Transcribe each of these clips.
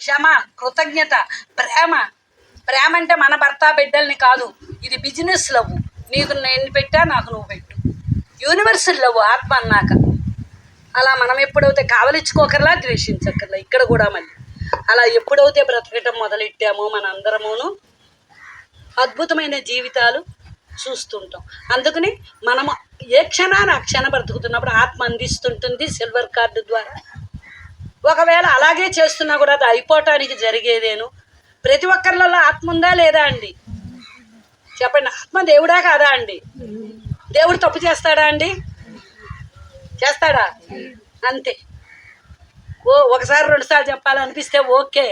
క్షమ, కృతజ్ఞత, ప్రేమ. ప్రేమ అంటే మన భర్త బిడ్డల్ని కాదు, ఇది బిజినెస్ లవ్. నీకు నేను పెట్టా, నాకు నువ్వు పెట్టు. యూనివర్సల్ లవ్ ఆత్మ అన్నాక. అలా మనం ఎప్పుడైతే కావలించుకోకర్లా, ద్వేషించక్కర్లా. ఇక్కడ కూడా మళ్ళీ అలా ఎప్పుడైతే బ్రతకటం మొదలెట్టామో మన అందరమును అద్భుతమైన జీవితాలు చూస్తుంటాం. అందుకని మనము ఏ క్షణాన్ని ఆ క్షణ బ్రతుకుతున్నప్పుడు ఆత్మ అందిస్తుంటుంది సిల్వర్ కార్డు ద్వారా. ఒకవేళ అలాగే చేస్తున్నా కూడా అది అయిపోవటానికి జరిగేదేను. ప్రతి ఒక్కరిలో ఆత్మ ఉందా లేదా అండి? చెప్పండి. ఆత్మ దేవుడా కాదా అండి? దేవుడు తప్పు చేస్తాడా అండి? చేస్తాడా? అంతే. ఒకసారి 2 సార్లు చెప్పాలనిపిస్తే ఓకే.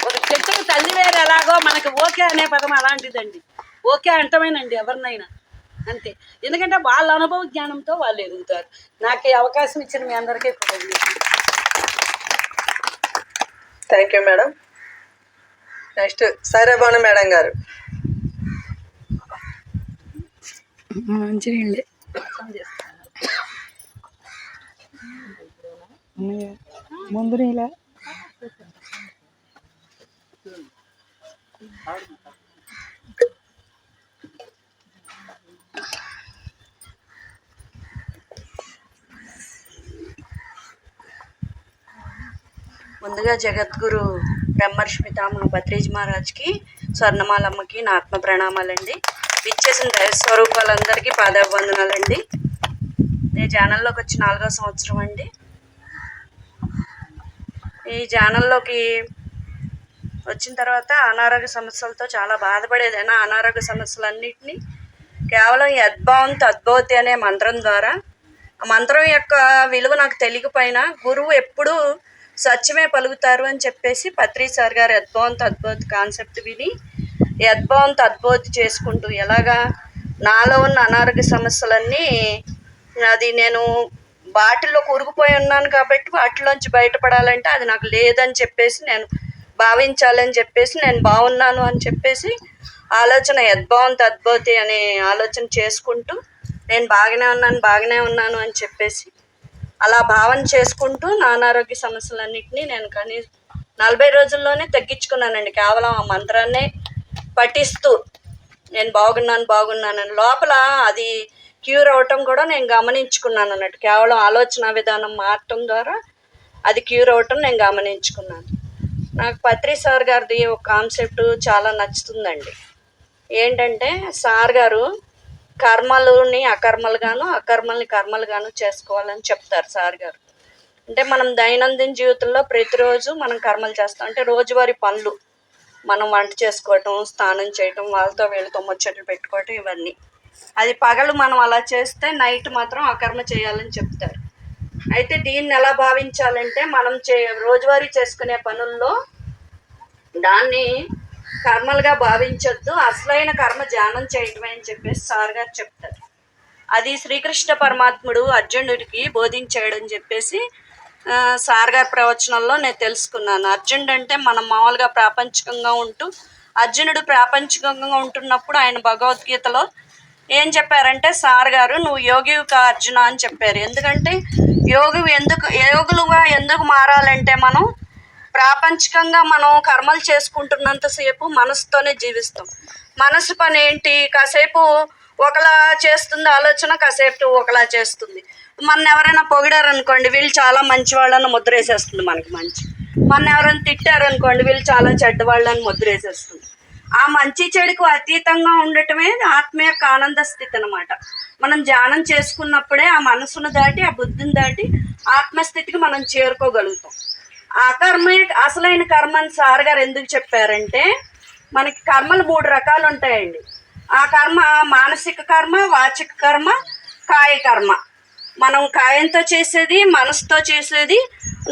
ఒక చెట్టుకు తల్లి వేరు ఎలాగో మనకి ఓకే అనే పదం అలాంటిదండి. ఓకే అంటమేనండి ఎవరినైనా, అంతే. ఎందుకంటే వాళ్ళ అనుభవ జ్ఞానంతో వాళ్ళు ఎదుగుతారు. నాకు ఈ అవకాశం ఇచ్చిన మీ అందరికీ thank you madam. Next Saira Banu madam గారు. మంచినీళ్ళే ముందు నీళ్ళ ముందుగా జగద్గురు బ్రహ్మర్షి పితామహ భద్రీజీ మహారాజ్కి, స్వర్ణమాలమ్మకి నా ఆత్మ ప్రణామాలండి. విచ్చేసిన దైవ స్వరూపాలందరికీ పాదాభివందనాలండి. నేను ఛానల్లోకి వచ్చి 4వ సంవత్సరం అండి. ఈ ఛానల్లోకి వచ్చిన తర్వాత అనారోగ్య సమస్యలతో చాలా బాధపడేదైనా అనారోగ్య సమస్యలన్నింటినీ కేవలం యద్భావంత అద్భుతి అనే మంత్రం ద్వారా, ఆ మంత్రం యొక్క విలువ నాకు తెలియకపోయినా గురువు ఎప్పుడూ సత్యమే పలుకుతారు అని చెప్పేసి పత్రి సార్ గారు యద్భావంత అద్భుతి కాన్సెప్ట్ విని యద్భావంత అద్భుతి చేసుకుంటూ ఎలాగా నాలో ఉన్న అనారోగ్య సమస్యలన్నీ అది నేను వాటిల్లో కూరుకుపోయి ఉన్నాను కాబట్టి వాటిలోంచి బయటపడాలంటే అది నాకు లేదని చెప్పేసి నేను భావించాలని చెప్పేసి నేను బాగున్నాను అని చెప్పేసి ఆలోచన యద్భావంత అద్భుతి అనే ఆలోచన చేసుకుంటూ నేను బాగానే ఉన్నాను అని చెప్పేసి అలా భావన చేసుకుంటూ నా అనారోగ్య సమస్యలన్నింటినీ నేను 40 రోజుల్లోనే తగ్గించుకున్నానండి. కేవలం ఆ మంత్రాన్నే పఠిస్తూ నేను బాగున్నానని లోపల అది క్యూర్ అవటం కూడా నేను గమనించుకున్నాను అన్నట్టు. కేవలం ఆలోచన విధానం మారటం ద్వారా అది క్యూర్ అవటం నేను గమనించుకున్నాను. నాకు పత్రి సార్ గారిది ఒక కాన్సెప్ట్ చాలా నచ్చుతుందండి. ఏంటంటే సార్ గారు కర్మలని అకర్మలుగాను, అకర్మల్ని కర్మలుగాను చేసుకోవాలని చెప్తారు సార్ గారు. అంటే మనం దైనందిన జీవితంలో ప్రతిరోజు మనం కర్మలు చేస్తాం. అంటే రోజువారీ పనులు, మనం వంట చేసుకోవటం, స్నానం చేయటం, వాళ్ళతో వీళ్ళతో ముచ్చట్లు పెట్టుకోవటం, ఇవన్నీ అది పగలు మనం అలా చేస్తే నైట్ మాత్రం అకర్మ చేయాలని చెప్తారు. అయితే దీన్ని ఎలా భావించాలంటే మనం రోజువారీ చేసుకునే పనుల్లో దాన్ని కర్మలుగా భావించొద్దు, అసలైన కర్మ ధ్యానం చేయటమే అని చెప్పేసి సార్ గారు చెప్తారు. అది శ్రీకృష్ణ పరమాత్ముడు అర్జునుడికి బోధించాడని చెప్పేసి సార్ గారి ప్రవచనంలో నేను తెలుసుకున్నాను. అర్జునుడు అంటే మనం మామూలుగా ప్రాపంచికంగా ఉంటూ, అర్జునుడు ప్రాపంచికంగా ఉంటున్నప్పుడు ఆయన భగవద్గీతలో ఏం చెప్పారంటే సార్ గారు నువ్వు యోగివికా అర్జున అని చెప్పారు. ఎందుకంటే యోగులుగా ఎందుకు మారాలంటే మనం ప్రాపంచికంగా మనం కర్మలు చేసుకుంటున్నంతసేపు మనసుతోనే జీవిస్తాం. మనసు పని ఏంటి? కాసేపు ఒకలా చేస్తుంది ఆలోచన, కాసేపు ఒకలా చేస్తుంది. మన ఎవరైనా పొగిడారనుకోండి, వీళ్ళు చాలా మంచి వాళ్ళని ముద్రేసేస్తుంది మనకి మంచి. మన ఎవరైనా తిట్టారనుకోండి, వీళ్ళు చాలా చెడ్డవాళ్ళని ముద్రేసేస్తుంది. ఆ మంచి చెడుకు అతీతంగా ఉండటమే ఆత్మ యొక్క ఆనంద స్థితి అనమాట. మనం ధ్యానం చేసుకున్నప్పుడే ఆ మనసును దాటి, ఆ బుద్ధిని దాటి ఆత్మస్థితికి మనం చేరుకోగలుగుతాం. ఆ కర్మే అసలైన కర్మ అని సార్ గారు ఎందుకు చెప్పారంటే, మనకి కర్మలు 3 రకాలు ఉంటాయండి. ఆ కర్మ మానసిక కర్మ, వాచిక కర్మ, కాయ కర్మ. మనం కాయంతో చేసేది, మనసుతో చేసేది,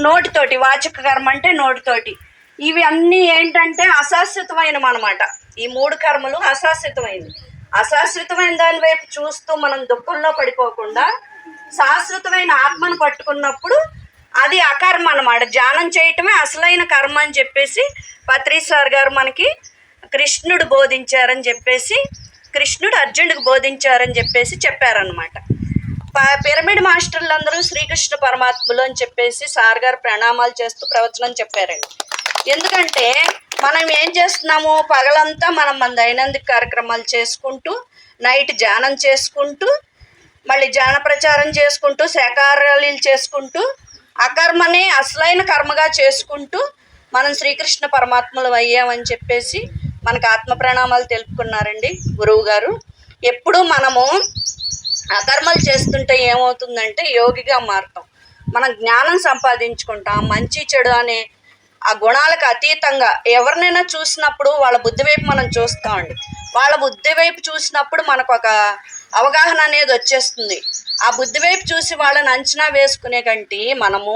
నోటితోటి. వాచిక కర్మ అంటే నోటితోటి. ఇవి అన్నీ ఏంటంటే అశాశ్వతమైనవి అనమాట. ఈ 3 కర్మలు అశాశ్వతమైనవి. అశాశ్వతమైన దాని వైపు చూస్తూ మనం దుఃఖంలో పడిపోకుండా శాశ్వతమైన ఆత్మను పట్టుకున్నప్పుడు అది అకర్మ అనమాట. ధ్యానం చేయటమే అసలైన కర్మ అని చెప్పేసి పత్రి సార్ గారు మనకి కృష్ణుడు బోధించారని చెప్పేసి, కృష్ణుడు అర్జునుడికి బోధించారని చెప్పేసి చెప్పారనమాట. పిరమిడ్ మాస్టర్లు అందరూ శ్రీకృష్ణ పరమాత్ములు అని చెప్పేసి సార్ గారు ప్రణామాలు చేస్తూ ప్రవచనం చెప్పారండి. ఎందుకంటే మనం ఏం చేస్తున్నాము, పగలంతా మనం మన దైనందిక కార్యక్రమాలు చేసుకుంటూ, నైట్ ధ్యానం చేసుకుంటూ, మళ్ళీ ధ్యాన ప్రచారం చేసుకుంటూ, శాకాహారాలు చేసుకుంటూ, అకర్మని అసలైన కర్మగా చేసుకుంటూ మనం శ్రీకృష్ణ పరమాత్మలు అయ్యామని చెప్పేసి మనకు ఆత్మ ప్రణామాలు తెలుపుకున్నారండి గురువు గారు. ఎప్పుడు మనము అకర్మలు చేస్తుంటే ఏమవుతుందంటే యోగిగా మారుతాం, మనం జ్ఞానం సంపాదించుకుంటాం. మంచి చెడు అనే ఆ గుణాలకు అతీతంగా ఎవరినైనా చూసినప్పుడు వాళ్ళ బుద్ధి వైపు మనం చూస్తామండి. వాళ్ళ బుద్ధి వైపు చూసినప్పుడు మనకు ఒక అవగాహన అనేది వచ్చేస్తుంది. ఆ బుద్ధి వైపు చూసి వాళ్ళని అంచనా వేసుకునే కంటే మనము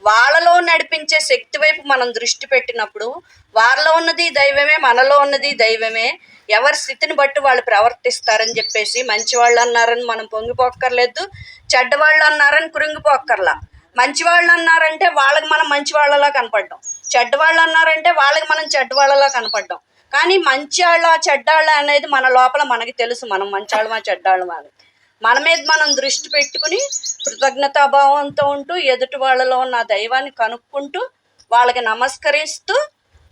వాళ్ళలో నడిపించే శక్తి వైపు మనం దృష్టి పెట్టినప్పుడు వాళ్ళలో ఉన్నది దైవమే, మనలో ఉన్నది దైవమే, ఎవరి స్థితిని బట్టి వాళ్ళు ప్రవర్తిస్తారని చెప్పేసి మంచివాళ్ళు అన్నారని మనం పొంగిపోక్కర్లేదు, చెడ్డవాళ్ళు అన్నారని కురింగిపోక్కర్లా. మంచివాళ్ళు అన్నారంటే వాళ్ళకి మనం మంచివాళ్ళలా కనపడ్డాం, చెడ్డవాళ్ళు అన్నారంటే వాళ్ళకి మనం చెడ్డవాళ్ళలా కనపడ్డాం. కానీ మంచివాళ్ళ చెడ్డాళ్ళ అనేది మన లోపల మనకి తెలుసు, మనం మంచివాళ్ళమా చెడ్డాళ్ళమా అని. మన మీద మనం దృష్టి పెట్టుకుని కృతజ్ఞతాభావంతో ఉంటూ ఎదుటి వాళ్ళలో ఉన్న దైవాన్ని కనుక్కుంటూ వాళ్ళకి నమస్కరిస్తూ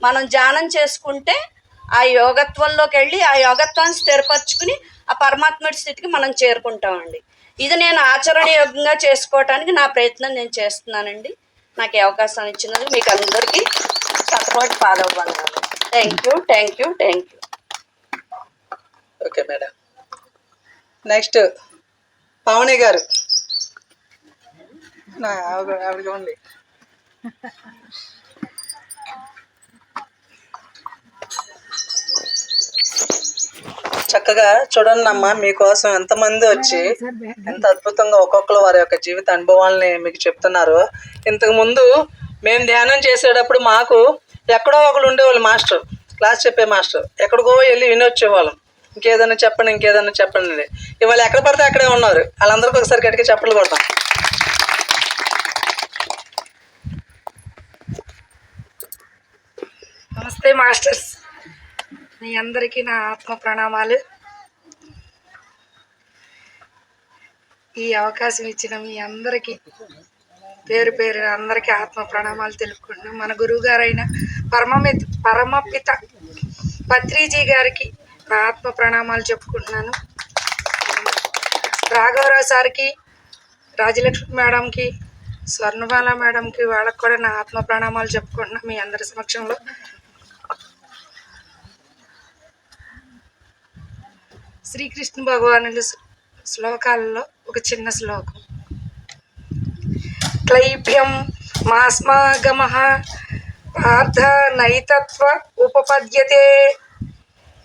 మనం ధ్యానం చేసుకుంటే ఆ యోగత్వంలోకి వెళ్ళి ఆ యోగత్వాన్ని స్థిరపరచుకుని ఆ పరమాత్ముడి స్థితికి మనం చేరుకుంటామండి. ఇది నేను ఆచరణీయంగా చేసుకోవటానికి నా ప్రయత్నం నేను చేస్తున్నానండి. నాకు ఈ అవకాశాన్ని ఇచ్చినందుకు మీకు అందరికీ సతకోటి పాదవందనాలు. Thank you. Okay madam. Next Pavani garu. ఆవిడగా ఉంది. చక్కగా చూడండి అమ్మా, మీకోసం ఎంతమంది వచ్చి ఎంత అద్భుతంగా ఒక్కొక్కరు వారి యొక్క జీవిత అనుభవాల్ని మీకు చెప్తున్నారు. ఇంతకుముందు మేము ధ్యానం చేసేటప్పుడు మాకు ఎక్కడో ఒకరు ఉండేవాళ్ళు మాస్టర్, క్లాస్ చెప్పే మాస్టర్, ఎక్కడికో వెళ్ళి విని వచ్చేవాళ్ళం. ఇంకేదన్నా చెప్పండి. ఇవాళ ఎక్కడ పడితే అక్కడే ఉన్నారు. వాళ్ళందరికీ ఒకసారి గట్టిగా చప్పట్లు కొడతాం. నమస్తే మాస్టర్స్, మీ అందరికీ నా ఆత్మ ప్రణామాలు. ఈ అవకాశం ఇచ్చిన మీ అందరికీ పేరు పేరు అందరికీ ఆత్మ ప్రణామాలు తెలుపుకుంటున్నాం. మన గురువు గారైన పరమపిత పత్రిజీ గారికి నా ఆత్మ ప్రణామాలు చెప్పుకుంటున్నాను. రాఘవరావు సార్కి, రాజలక్ష్మి మేడంకి, స్వర్ణమాల మేడంకి, వాళ్ళకి కూడా నా ఆత్మ ప్రణామాలు చెప్పుకుంటున్నాను మీ అందరి సమక్షంలో. శ్రీకృష్ణ భగవానుడి శ్లోకాలలో ఒక చిన్న శ్లోకం. క్లైభ్యం మాస్మాగమః పార్థ నైతత్వ ఉపపద్యతే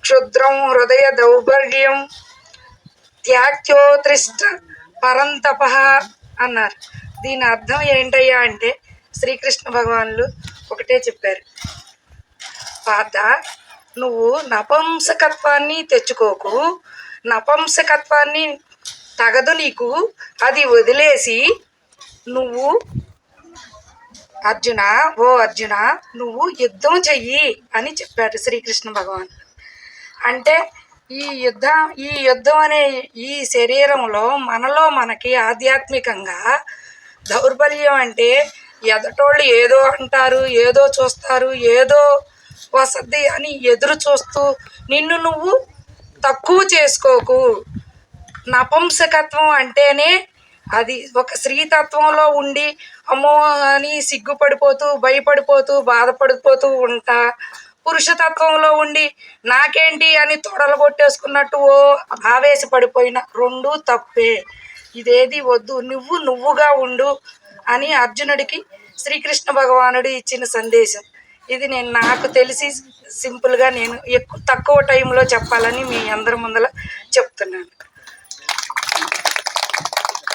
క్షుద్రం హృదయ దౌర్బల్యం త్యాక్యోత్రిష్ట పరంతపః అన్నారు. దీని అర్థం ఏంటయ్యా అంటే శ్రీకృష్ణ భగవానులు ఒకటే చెప్పారు, పార్థ నువ్వు నపుంసకత్వాన్ని తెచ్చుకోకు, నపుంసకత్వాన్ని తగదు నీకు, అది వదిలేసి నువ్వు అర్జున నువ్వు యుద్ధం చెయ్యి అని చెప్పారు శ్రీకృష్ణ భగవాన్. అంటే ఈ యుద్ధం అనే ఈ శరీరంలో మనకి ఆధ్యాత్మికంగా దౌర్బల్యం అంటే ఎదటోళ్ళు ఏదో అంటారు, ఏదో చూస్తారు, ఏదో వసతి అని ఎదురు చూస్తూ నిన్ను నువ్వు తక్కువ చేసుకోకు. నపుంసకత్వం అంటేనే అది ఒక స్త్రీతత్వంలో ఉండి అమ్మో అని సిగ్గుపడిపోతూ భయపడిపోతూ బాధపడిపోతూ ఉంటా, పురుషతత్వంలో ఉండి నాకేంటి అని తొడలు కొట్టేసుకున్నట్టు ఓ ఆవేశపడిపోయిన రెండూ తప్పే. ఇదేది వద్దు, నువ్వుగా ఉండు అని అర్జునుడికి శ్రీకృష్ణ భగవానుడు ఇచ్చిన సందేశం ఇది. నాకు తెలిసి సింపుల్గా నేను తక్కువ టైంలో చెప్పాలని మీ అందరి ముందర చెప్తున్నాను.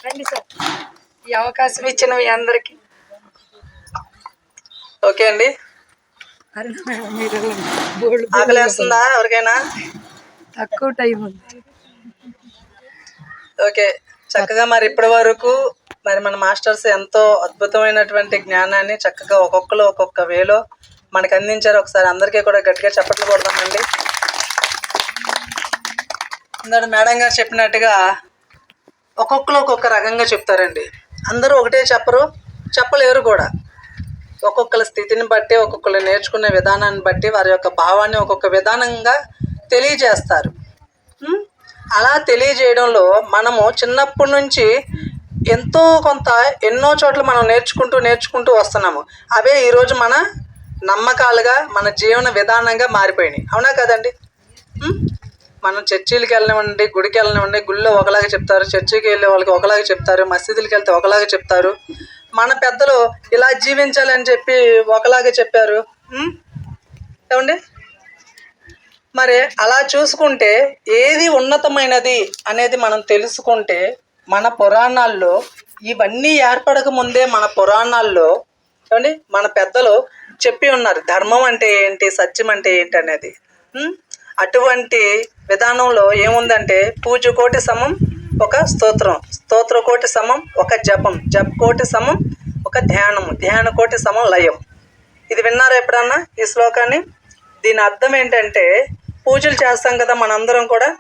రండి సార్, ఈ అవకాశం ఇచ్చిన మీ అందరికీ. ఓకే అండి. ఆకలేస్తుందా ఎవరికైనా? తక్కువ టైం ఉంది. ఓకే, చక్కగా మరి ఇప్పటి వరకు మరి మన మాస్టర్స్ ఎంతో అద్భుతమైనటువంటి జ్ఞానాన్ని చక్కగా ఒక్కొక్కరు ఒక్కొక్క వేలో మనకు అందించారు. ఒకసారి అందరికీ కూడా గట్టిగా చప్పట్లు కొడతామండి. ఇందాక మేడం గారు చెప్పినట్టుగా ఒక్కొక్కరు ఒక్కొక్క రకంగా చెప్తారండి. అందరూ ఒకటే చెప్పలేరు కూడా. ఒక్కొక్కరి స్థితిని బట్టి, ఒక్కొక్కరు నేర్చుకునే విధానాన్ని బట్టి వారి యొక్క భావాన్ని ఒక్కొక్క విధానంగా తెలియజేస్తారు. అలా తెలియజేయడంలో మనము చిన్నప్పటి నుంచి ఎంతో కొంత ఎన్నో చోట్ల మనం నేర్చుకుంటూ వస్తున్నాము. అవే ఈరోజు మన నమ్మకాలుగా, మన జీవన విధానంగా మారిపోయినాయి. అవునా కదండి? మనం చర్చిలకు వెళ్ళనివ్వండి, గుడికి వెళ్ళనివ్వండి, గుళ్ళో ఒకలాగా చెప్తారు, చర్చికి వెళ్ళే వాళ్ళకి ఒకలాగా చెప్తారు, మసీదులకు వెళ్తే ఒకలాగా చెప్తారు. మన పెద్దలు ఇలా జీవించాలని చెప్పి ఒకలాగా చెప్పారు. ఏమండి? మరి అలా చూసుకుంటే ఏది ఉన్నతమైనది అనేది మనం తెలుసుకుంటే, మన పురాణాల్లో ఇవన్నీ ఏర్పడక ముందే మన పురాణాల్లో ఏమండి మన పెద్దలు చెప్పి ఉన్నారు ధర్మం అంటే ఏంటి, సత్యం అంటే ఏంటి అనేది. అటువంటి విధానంలో ఏముందంటే, పూజ కోటి సమం ఒక స్తోత్రం, స్తోత్ర కోటి సమం ఒక జపం, జప కోటి సమం ఒక ధ్యానము, ధ్యాన కోటి సమం లయం. ఇది విన్నారా ఎప్పుడన్నా ఈ శ్లోకాన్ని? దీని అర్థం ఏంటంటే, పూజలు చేస్తాం కదా మనందరం కూడా.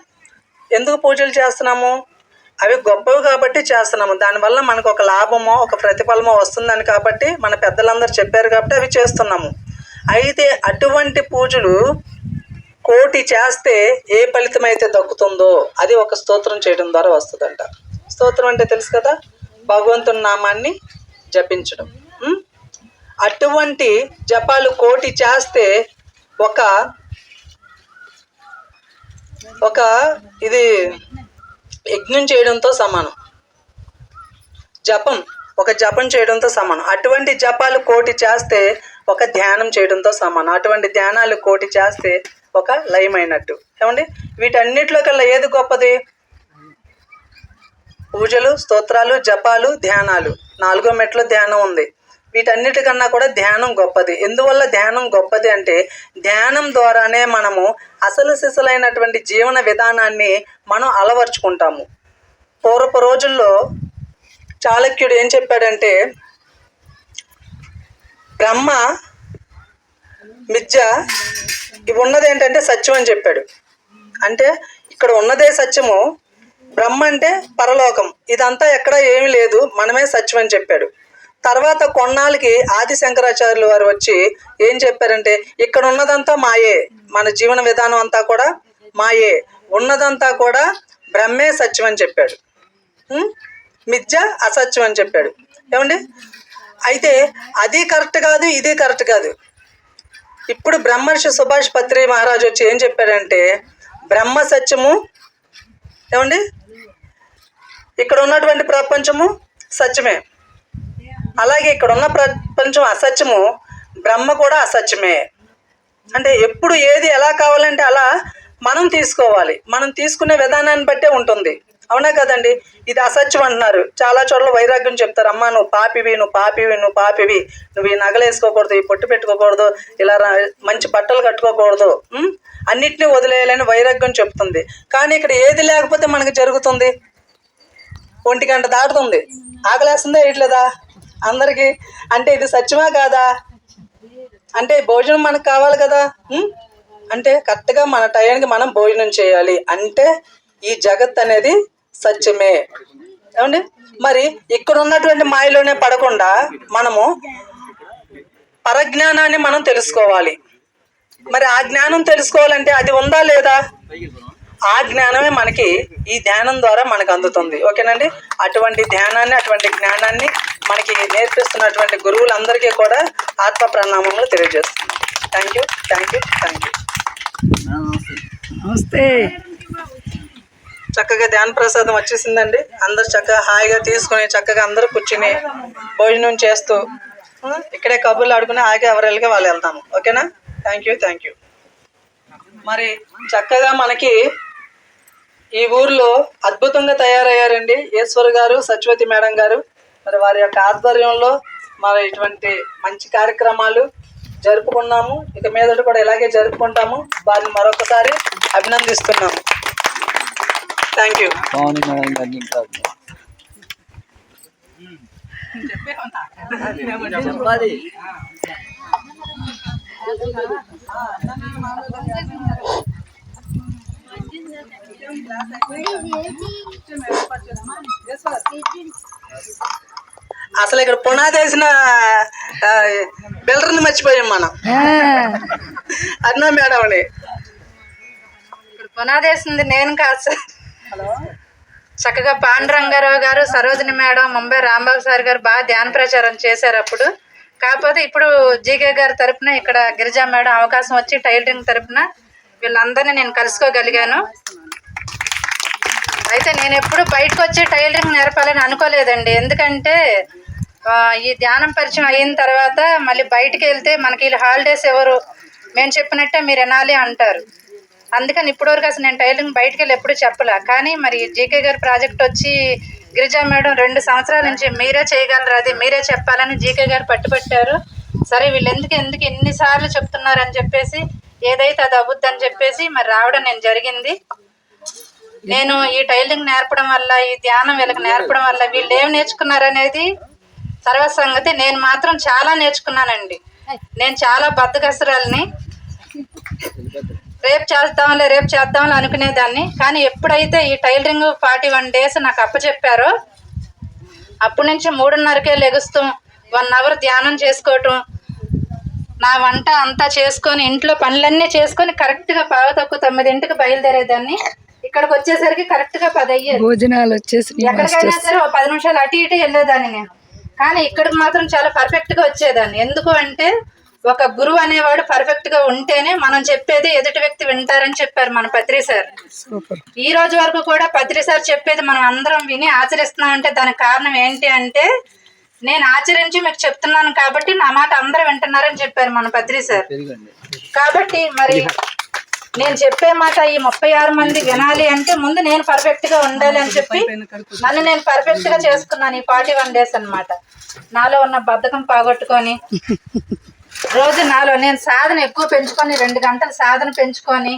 ఎందుకు పూజలు చేస్తున్నాము? అవి గొప్పవి కాబట్టి చేస్తున్నాము. దానివల్ల మనకు ఒక లాభమో ఒక ప్రతిఫలమో వస్తుందని కాబట్టి మన పెద్దలందరూ చెప్పారు కాబట్టి అవి చేస్తున్నాము. అయితే అటువంటి పూజలు కోటి చేస్తే ఏ ఫలితం అయితే దక్కుతుందో అది ఒక స్తోత్రం చేయడం ద్వారా వస్తుందంట. స్తోత్రం అంటే తెలుసు కదా, భగవంతుని నామాన్ని జపించడం. అటువంటి జపాలు కోటి చేస్తే ఒక ఇది యజ్ఞం చేయడంతో సమానం. ఒక జపం చేయడంతో సమానం. అటువంటి జపాలు కోటి చేస్తే ఒక ధ్యానం చేయడంతో సమానం. అటువంటి ధ్యానాలు కోటి చేస్తే ఒక లయమైనట్టు. ఏమండి? వీటన్నిటిలో కల్లా ఏది గొప్పది? పూజలు, స్తోత్రాలు, జపాలు, ధ్యానాలు. 4వ మెట్లో ధ్యానం ఉంది. వీటన్నిటికన్నా కూడా ధ్యానం గొప్పది. ఎందువల్ల ధ్యానం గొప్పది అంటే, ధ్యానం ద్వారానే మనము అసలు సిసలైనటువంటి జీవన విధానాన్ని మనం అలవర్చుకుంటాము. పూర్వపు రోజుల్లో చాళక్యుడు ఏం చెప్పాడంటే, బ్రహ్మ మిథ్య, ఇవి ఉన్నది ఏంటంటే సత్యం అని చెప్పాడు. అంటే ఇక్కడ ఉన్నదే సత్యము, బ్రహ్మ అంటే పరలోకం, ఇదంతా ఎక్కడ ఏమీ లేదు, మనమే సత్యం అని చెప్పాడు. తర్వాత కొన్నాళ్ళకి ఆది శంకరాచార్యులు వారు వచ్చి ఏం చెప్పారంటే, ఇక్కడ ఉన్నదంతా మాయే, మన జీవన విధానం అంతా కూడా మాయే, ఉన్నదంతా కూడా బ్రహ్మే సత్యం అని చెప్పాడు. మిథ్య అసత్యం అని చెప్పాడు. ఏమండి? అయితే అది కరెక్ట్ కాదు, ఇది కరెక్ట్ కాదు. ఇప్పుడు బ్రహ్మర్షి సుభాష్ పత్రి మహారాజు వచ్చి ఏం చెప్పాడంటే, బ్రహ్మ సత్యము, ఏమండి ఇక్కడ ఉన్నటువంటి ప్రపంచము సత్యమే, అలాగే ఇక్కడ ఉన్న ప్రపంచం అసత్యము, బ్రహ్మ కూడా అసత్యమే. అంటే ఎప్పుడు ఏది ఎలా కావాలంటే అలా మనం తీసుకోవాలి. మనం తీసుకునే విధానాన్ని బట్టే ఉంటుంది. అవునా కదండి? ఇది అసత్యం అంటున్నారు. చాలా చోట్ల వైరాగ్యం చెప్తారు. అమ్మ నువ్వు పాపివి, నువ్వు ఈ నగలు వేసుకోకూడదు, ఈ పొట్టు పెట్టుకోకూడదు, ఇలా మంచి బట్టలు కట్టుకోకూడదు, అన్నిటినీ వదిలేయాలని వైరాగ్యం చెప్తుంది. కానీ ఇక్కడ ఏది లేకపోతే మనకు జరుగుతుంది? 1 గంట దాటుతుంది, ఆకలేస్తుందా ఇట్లేదా అందరికీ? అంటే ఇది సత్యమా కాదా? అంటే భోజనం మనకు కావాలి కదా. అంటే కరెక్ట్గా మన టైంకి మనం భోజనం చేయాలి. అంటే ఈ జగత్ అనేది సత్యమే. ఏమండి? మరి ఇక్కడ ఉన్నటువంటి మాయలోనే పడకుండా మనము పరజ్ఞానాన్ని మనం తెలుసుకోవాలి. మరి ఆ జ్ఞానం తెలుసుకోవాలంటే అది ఉందా లేదా? ఆ జ్ఞానమే మనకి ఈ ధ్యానం ద్వారా మనకు అందుతుంది. ఓకేనండి? అటువంటి ధ్యానాన్ని, అటువంటి జ్ఞానాన్ని మనకి నేర్పిస్తున్నటువంటి గురువులందరికీ కూడా ఆత్మ ప్రణామములు తెలియజేస్తున్నాను. Thank you. నమస్తే. చక్కగా ధ్యాన ప్రసాదం వచ్చేసిందండి. అందరు చక్కగా హాయిగా తీసుకుని చక్కగా అందరూ కూర్చుని భోజనం చేస్తూ ఇక్కడే కబుర్లు ఆడుకుని హాయిగా ఎవరెళ్ళగా వాళ్ళు వెళ్తాము. ఓకేనా? Thank you. మరి చక్కగా మనకి ఈ ఊర్లో అద్భుతంగా తయారయ్యారండి ఈశ్వర్ గారు, సత్యవతి మేడం గారు. మరి వారి యొక్క ఆధ్వర్యంలో మరి ఇటువంటి మంచి కార్యక్రమాలు జరుపుకున్నాము. ఇక మీదట కూడా ఇలాగే జరుపుకుంటాము. వారిని మరొకసారి అభినందిస్తున్నాము. Thank you. అసలు ఇక్కడ పునాది వేసిన బిల్డర్ని మర్చిపోయాం మనం, అన్నా మేడంని. ఇప్పుడు పునాదేసింది నేను కాదు సార్. చక్కగా పాండురంగారావు గారు, సరోజిని మేడం, ముంబై రాంబాబు సార్ గారు బాగా ధ్యాన ప్రచారం చేశారు అప్పుడు. కాకపోతే ఇప్పుడు జీకే గారి తరపున ఇక్కడ గిరిజా మేడం అవకాశం వచ్చి టైలరింగ్ తరపున వీళ్ళందరినీ నేను కలుసుకోగలిగాను. అయితే నేను ఎప్పుడు బయటకు వచ్చి టైలరింగ్ నేర్పాలని అనుకోలేదండి. ఎందుకంటే ఈ ధ్యానం పరిచయం అయిన తర్వాత మళ్ళీ బయటికి వెళ్తే మనకి వీళ్ళు హాలిడేస్ ఎవరు, మేము చెప్పినట్టే మీరు వినాలి అంటారు. అందుకని ఇప్పటివరకు అసలు నేను టైలరింగ్ బయటికి వెళ్ళి ఎప్పుడు చెప్పలే. కానీ మరి జీకే గారి ప్రాజెక్ట్ వచ్చి గిరిజా మేడం 2 సంవత్సరాల నుంచి మీరే చేయగలరు, అది మీరే చెప్పాలని జీకే గారు పట్టుబట్టారు. సరే వీళ్ళు ఎందుకు ఎన్నిసార్లు చెప్తున్నారని చెప్పేసి ఏదైతే అది అవ్వద్దని చెప్పేసి మరి రావడం నేను జరిగింది. నేను ఈ టైలరింగ్ నేర్పడం వల్ల, ఈ ధ్యానం వీళ్ళకి నేర్పడం వల్ల వీళ్ళు ఏం నేర్చుకున్నారనేది తర్వాత సంగతి. నేను మాత్రం చాలా నేర్చుకున్నానండి. నేను చాలా బద్ధకస్తురాలని, రేపు చేద్దాంలే అనుకునేదాన్ని. కానీ ఎప్పుడైతే ఈ టైలరింగ్ 41 days నాకు అప్పచెప్పారో అప్పటి నుంచి 3:30కే లెగుస్తాం, 1 hour ధ్యానం చేసుకోవటం, నా వంట అంతా చేసుకొని ఇంట్లో పనులన్నీ చేసుకొని కరెక్ట్గా 9:15కి బయలుదేరేదాన్ని. ఇక్కడికి వచ్చేసరికి కరెక్ట్గా 10 అయ్యేది. భోజనాలు వచ్చేసి ఎక్కడికైనా సరే 10 నిమిషాలు అటు ఇటు వెళ్ళేదాన్ని నేను. కానీ ఇక్కడికి మాత్రం చాలా పర్ఫెక్ట్గా వచ్చేదాన్ని. ఎందుకు అంటే ఒక గురువు అనేవాడు పర్ఫెక్ట్గా ఉంటేనే మనం చెప్పేది ఎదుటి వ్యక్తి వింటారని చెప్పారు మన పత్రి సార్. ఈ రోజు వరకు కూడా పత్రి సార్ చెప్పేది మనం అందరం విని ఆచరిస్తున్నాం. అంటే దానికి కారణం ఏంటి అంటే నేను ఆచరించి మీకు చెప్తున్నాను కాబట్టి నా మాట అందరూ వింటున్నారని చెప్పారు మన పత్రి సార్. కాబట్టి మరి నేను చెప్పే మాట ఈ 36 మంది వినాలి అంటే ముందు నేను పర్ఫెక్ట్గా ఉండాలి అని చెప్పి నన్ను నేను పర్ఫెక్ట్గా చేసుకున్నాను ఈ 41 days అన్నమాట. నాలో ఉన్న బద్ధకం పోగొట్టుకొని రోజు నాలో నేను సాధన ఎక్కువ పెంచుకొని 2 గంటలు సాధన పెంచుకొని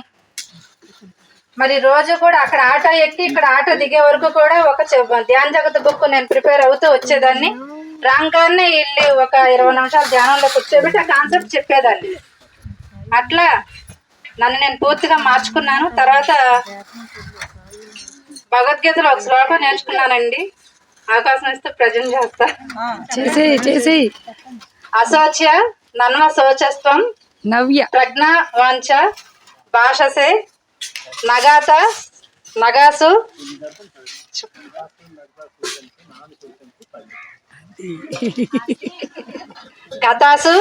మరి రోజు కూడా అక్కడ ఆటో ఎక్కి ఇక్కడ ఆటో దిగే వరకు కూడా ఒక ధ్యాన జగత్ బుక్ నేను ప్రిపేర్ అవుతూ వచ్చేదాన్ని. రాగానే వెళ్ళి ఒక 20 నిమిషాలు ధ్యానంలో కూర్చోబెట్టి ఆ కాన్సెప్ట్ చెప్పేదాన్ని. అట్లా నన్ను నేను పూర్తిగా మార్చుకున్నాను. తర్వాత భగవద్గీతలో ఒక శ్లోకం నేర్చుకున్నానండి. అవకాశం ఇస్తే ప్రజెంట్ చేస్తా. చేసేయి అశోచ్య నన్వ శోచస్వం నవ్య ప్రజ్ఞ వాంఛ భాషసే నగాసు గతాసు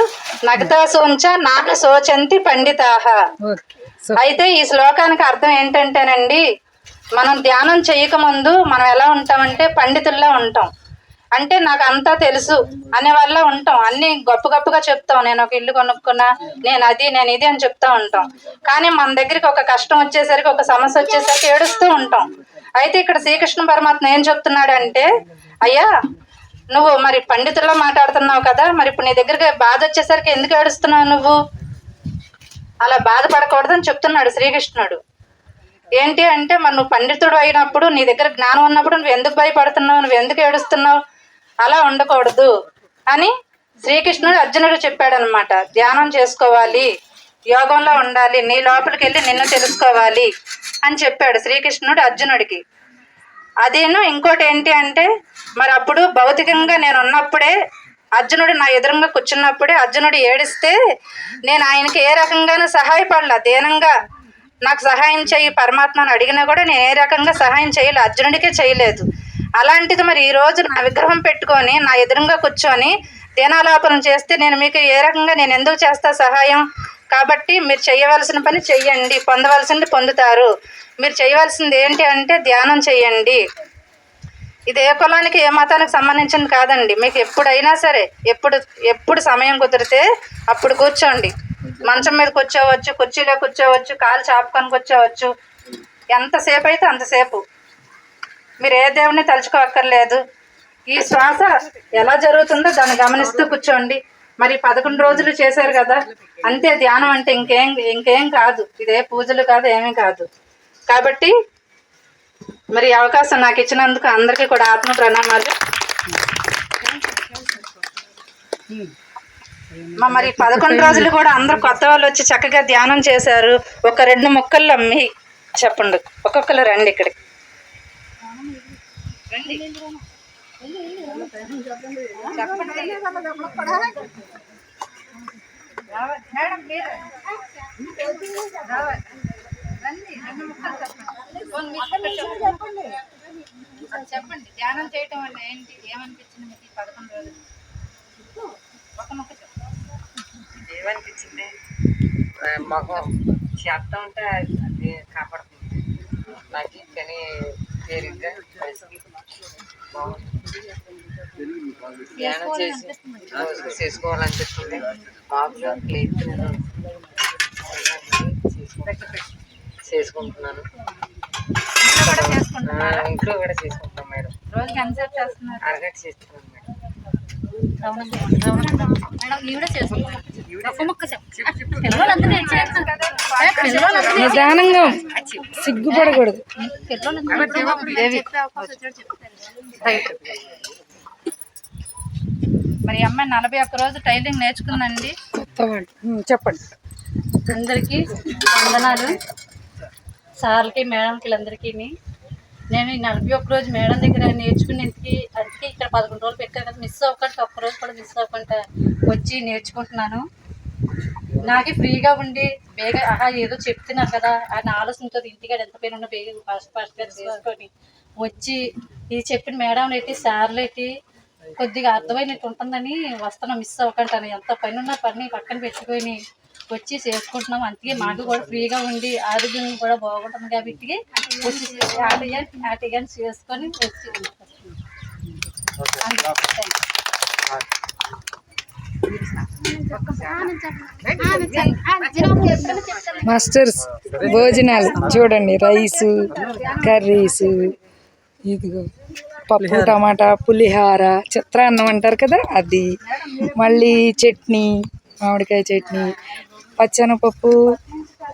నగతాసు ఉంచ నాను శోచంతి పండితాహ. అయితే ఈ శ్లోకానికి అర్థం ఏంటంటేనండి, మనం ధ్యానం చేయకముందు మనం ఎలా ఉంటామంటే పండితుల్లా ఉంటాం. అంటే నాకు అంతా తెలుసు అనే వల్ల ఉంటాం. అన్ని గొప్పగా చెప్తాం. నేను ఒక ఇల్లు కొనుక్కున్నా, నేను ఇది అని చెప్తా ఉంటాం. కానీ మన దగ్గరికి ఒక కష్టం వచ్చేసరికి, ఒక సమస్య వచ్చేసరికి ఏడుస్తూ ఉంటాం. అయితే ఇక్కడ శ్రీకృష్ణ పరమాత్మ ఏం చెప్తున్నాడంటే, అయ్యా నువ్వు మరి పండితుల్లో మాట్లాడుతున్నావు కదా, మరి ఇప్పుడు నీ దగ్గరికి బాధ వచ్చేసరికి ఎందుకు ఏడుస్తున్నావు, నువ్వు అలా బాధపడకూడదని చెప్తున్నాడు శ్రీకృష్ణుడు. ఏంటి అంటే మరి నువ్వు పండితుడు అయినప్పుడు, నీ దగ్గర జ్ఞానం ఉన్నప్పుడు నువ్వు ఎందుకు భయపడుతున్నావు, నువ్వు ఎందుకు ఏడుస్తున్నావు, అలా ఉండకూడదు అని శ్రీకృష్ణుడు అర్జునుడు చెప్పాడనమాట. ధ్యానం చేసుకోవాలి, యోగంలో ఉండాలి, నీ లోపలికి వెళ్ళి నిన్ను తెలుసుకోవాలి అని చెప్పాడు శ్రీకృష్ణుడు అర్జునుడికి. అదేను ఇంకోటి ఏంటి అంటే మరి అప్పుడు భౌతికంగా నేను ఉన్నప్పుడే అర్జునుడు నా ఎదురుగా కూర్చున్నప్పుడే అర్జునుడు ఏడిస్తే నేను ఆయనకి ఏ రకంగానూ సహాయపడలా. దీనంగా నాకు సహాయం చేయి పరమాత్మను అడిగినా కూడా నేను ఏ రకంగా సహాయం చేయలేదు, అర్జునుడికే చేయలేదు. అలాంటిది మరి ఈరోజు నా విగ్రహం పెట్టుకొని నా ఎదురుగా కూర్చొని దీనాలాపనం చేస్తే నేను మీకు ఏ రకంగా నేను ఎందుకు చేస్తా సహాయం. కాబట్టి మీరు చేయవలసిన పని చెయ్యండి, పొందవలసింది పొందుతారు. మీరు చేయవలసింది ఏంటి అంటే ధ్యానం చెయ్యండి. ఇది ఏ కులానికి ఏ మతానికి సంబంధించింది కాదండి. మీకు ఎప్పుడైనా సరే ఎప్పుడు సమయం కుదిరితే అప్పుడు కూర్చోండి. మంచం మీద కూర్చోవచ్చు, కుర్చీలో కూర్చోవచ్చు, కాలు చాపుకొని కూర్చోవచ్చు. ఎంతసేపు అయితే అంతసేపు మీరు ఏ దేవుడిని తలుచుకోక్కర్లేదు. ఈ శ్వాస ఎలా జరుగుతుందో దాన్ని గమనిస్తూ కూర్చోండి. మరి 11 రోజులు చేశారు కదా, అంతే ధ్యానం అంటే. ఇంకేం కాదు, ఇదే పూజలు కాదు, ఏమీ కాదు. కాబట్టి మరి అవకాశం నాకు ఇచ్చినందుకు అందరికీ కూడా ఆత్మ ప్రణామాలు. మరి 11 రోజులు కూడా అందరూ కొత్త వాళ్ళు వచ్చి చక్కగా ధ్యానం చేశారు. ఒక 2 ముక్కల్లో అమ్మి చెప్పండి, ఒక్కొక్కరు రండి ఇక్కడికి రండి. చెప్పండి ధ్యానం చేయటం వల్ల ఏంటి, ఏమనిపించింది మీకు ఈ 11 రోజులు? ఒక మొక్క చెప్పండి. ఏమనిపించింది? మొహం చేస్తా ఉంటే అది కాపాడుతుంది నాకు, కానీ తేలిగ్గా ధ్యానం చేసి రోజు చేసుకోవాలనిపిస్తుంది. మామూలుగా లేదు చేసుకుంటున్నాను. ఇంట్లో కూడా చేసుకుంటున్నాం మేడం. రోజుకి ఎంతసేపు చేస్తున్నారు? అరగంట చేస్తున్నాను మేడం. నిదానంగా సిగ్గుపడకూడదు. మరి అమ్మాయి 41 రోజు టైలింగ్ నేర్చుకుందండి. కొత్త వాళ్ళు చెప్పండి. అందరికీ వందనాలు, సార్లకి మేడంకి అందరికీ. నేను ఈ 41 రోజు మేడం దగ్గర నేర్చుకునేందుకు అందుకే ఇక్కడ 11 రోజులు పెట్టాను కదా, మిస్ అవ్వకుండా ఒక్కరోజు కూడా మిస్ అవ్వకుండా వచ్చి నేర్చుకుంటున్నాను. నాకే ఫ్రీగా ఉండి బేగా ఏదో చెప్తున్నారు కదా అని ఆలోచనతో ఇంటికాడ ఎంత పైన ఉన్న బేగా ఫాస్ట్గా చేసుకొని వచ్చి ఇది చెప్పిన మేడం ఏంటి సార్లు ఏంటి కొద్దిగా అర్థమైనట్టు ఉంటుందని వస్తాను, మిస్ అవ్వకుంటాను. ఎంత పని ఉన్నా పని పక్కన పెట్టుకొని వచ్చి చేసుకుంటున్నాం. అందుకే మాకు కూడా ఫ్రీగా ఉండి ఆరోగ్యం కూడా బాగుంటుంది కాబట్టి వచ్చి యాటిగాని చేసుకొని వచ్చి మాస్టర్స్ భోజనాలు చూడండి, రైసు కర్రీసు, ఇదిగో పప్పు టమాటా పులిహార చిత్రాన్నం అంటారు కదా అది, మళ్ళీ చట్నీ మామిడికాయ చట్నీ, పచ్చనపప్పు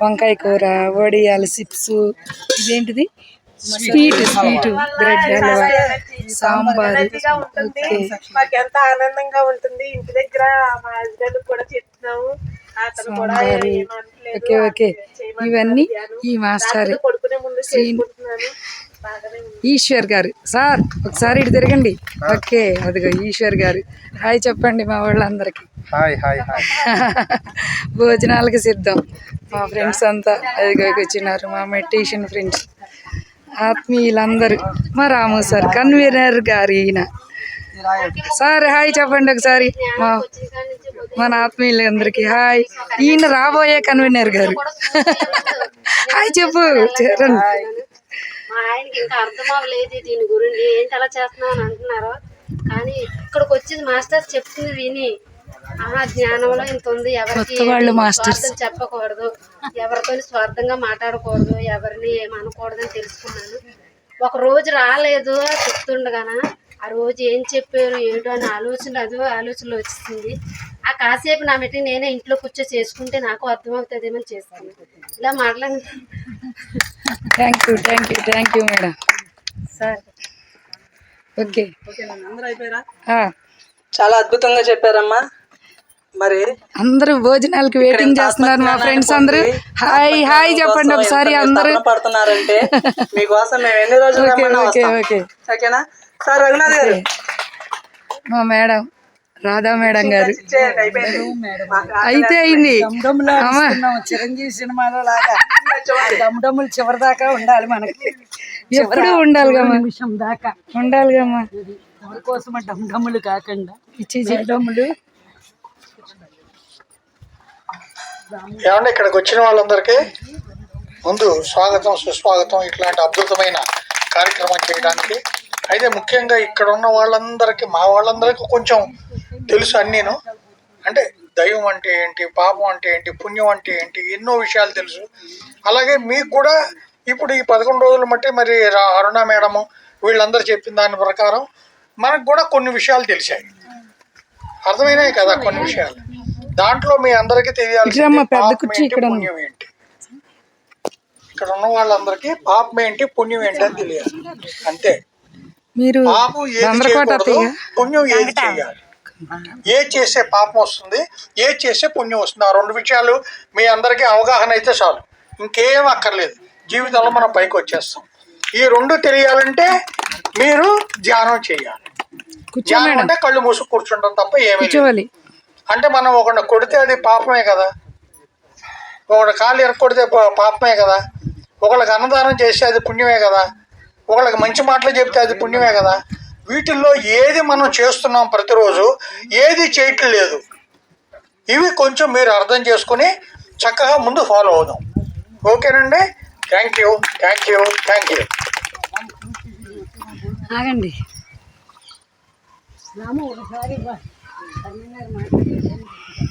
వంకాయ కూర, వడియాలు చిప్స్, ఇదేంటిది sweet bread halwa, sambar. Okay మాకు ఎంత ఆనందంగా ఉంటుంది. ఇంటి దగ్గర మా హస్బెండ్ కూడా చెప్తున్నాము, అతను కూడా ఏమనట్లేదు. ఓకే ఓకే ఇవన్నీ ఈ మాస్టర్ పడుకునే ముందు చేసుకుంటున్నాను. ఈశ్వర్ గారు. సార్ ఒకసారి ఇటు తిరగండి. ఓకే అదిగో ఈశ్వర్ గారు. హాయ్ చెప్పండి మా వాళ్ళందరికీ. Hi hi hi. భోజనాలకి సిద్ధం. మా ఫ్రెండ్స్ అంతా అదిగో వచ్చినారు, మా మెడిటేషన్ ఫ్రెండ్స్ ఆత్మీయులందరూ. మా రాము సార్ కన్వీనర్ గారు ఈయన. సార్ హాయ్ చెప్పండి ఒకసారి మన ఆత్మీయులందరికీ హాయ్. ఈయన రాబోయే కన్వీనర్ గారు. హాయ్ చెప్పు చరణ్. మా ఆయనకి ఇంకా అర్థం అవ్వలేదు దీని గురించి, ఏంటి అలా చేస్తున్నావు అని అంటున్నారు. కానీ ఇక్కడికి వచ్చి మాస్టర్ చెప్తుంది విని జ్ఞానంలో ఇంత ఉంది, ఎవరికి స్వార్థం చెప్పకూడదు, ఎవరితో స్వార్థంగా మాట్లాడకూడదు, ఎవరిని ఏమనకూడదని తెలుసుకున్నాను. ఒక రోజు రాలేదు చెప్తుండగాన ఆ రోజు ఏం చెప్పారు ఏంటో అని ఆలోచనలో వచ్చింది. ఆ కాసేపు నా మెట్టి నేనే ఇంట్లో కూర్చో చేసుకుంటే నాకు అర్థమవుతుందేమో చేస్తాను. ఇలా మాట్లాడి thank you madam. Sir okay అందరూ అయిపోయారా? చాలా అద్భుతంగా చెప్పారమ్మా. మరి అందరూ భోజనాలకి వెయిటింగ్ చేస్తున్నారు మా ఫ్రెండ్స్ అందరూ. హాయ్ హాయ్ చెప్పండి ఒకసారి అందరూ. పడుతున్నారంటే మీకోసం మేము ఎన్ని రోజులు ఓకేనా సార్? రఘునాథ్ గారు, మా మేడం రాధా మేడం గారు. అయితే అయింది చిరంజీవి సినిమాలో లాగా డమ్డమ్ములు చివరి దాకా ఉండాలి, మనకి ఎప్పుడు ఉండాలిగమ్మా, నిమిషం దాకా ఉండాలిగమ్మా. ఎవరికోసం డమ్డమ్ములు కాకుండా ఇచ్చి డమ్ములు. ఏమంటే ఇక్కడికి వచ్చిన వాళ్ళందరికీ ముందు స్వాగతం సుస్వాగతం ఇట్లాంటి అద్భుతమైన కార్యక్రమం చేయడానికి. అయితే ముఖ్యంగా ఇక్కడ ఉన్న వాళ్ళందరికీ మా వాళ్ళందరికీ కొంచెం తెలుసు అన్నీను. అంటే దైవం అంటే ఏంటి, పాపం అంటే ఏంటి, పుణ్యం అంటే ఏంటి, ఎన్నో విషయాలు తెలుసు. అలాగే మీకు కూడా ఇప్పుడు ఈ 11 రోజులు బట్టి మరి అరుణ మేడము వీళ్ళందరూ చెప్పిన దాని ప్రకారం మనకు కూడా కొన్ని విషయాలు తెలిసాయి, అర్థమైనాయి కదా కొన్ని విషయాలు. దాంట్లో మీ అందరికీ తెలియాల్సింది పాపం ఏంటి పుణ్యం ఏంటి. ఇక్కడ ఉన్న వాళ్ళందరికీ పాపం ఏంటి పుణ్యం ఏంటి అని తెలియాలి, అంతే. మీరు పాపం ఏది చేయకూడదు, పుణ్యం ఏది చేయాలి, ఏది చేస్తే పాపం వస్తుంది, ఏది చేస్తే పుణ్యం వస్తుంది. ఆ 2 విషయాలు మీ అందరికీ అవగాహన అయితే చాలు, ఇంకేం అక్కర్లేదు. జీవితంలో మనం పైకి వచ్చేస్తాం. ఈ 2 తెలియాలంటే మీరు ధ్యానం చేయాలి. ధ్యానం అంటే కళ్ళు మూసుకు కూర్చుంటాం తప్ప ఏమీ లేదు. కూర్చోవాలి. అంటే మనం ఒకరిని కొడితే అది పాపమే కదా, ఒకళ్ళ కాళ్ళు ఎరక్కొడితే పాపమే కదా, ఒకళ్ళకి అన్నదానం చేస్తే అది పుణ్యమే కదా, ఒకళ్ళకి మంచి మాటలు చెప్తే అది పుణ్యమే కదా. వీటిల్లో ఏది మనం చేస్తున్నాం ప్రతిరోజు, ఏది చేయట్లేదు, ఇవి కొంచెం మీరు అర్థం చేసుకుని చక్కగా ముందు ఫాలో అవుదాం. ఓకేనండి. Thank you, thank you, thank you. ఆగండి. రాము ఒకసారి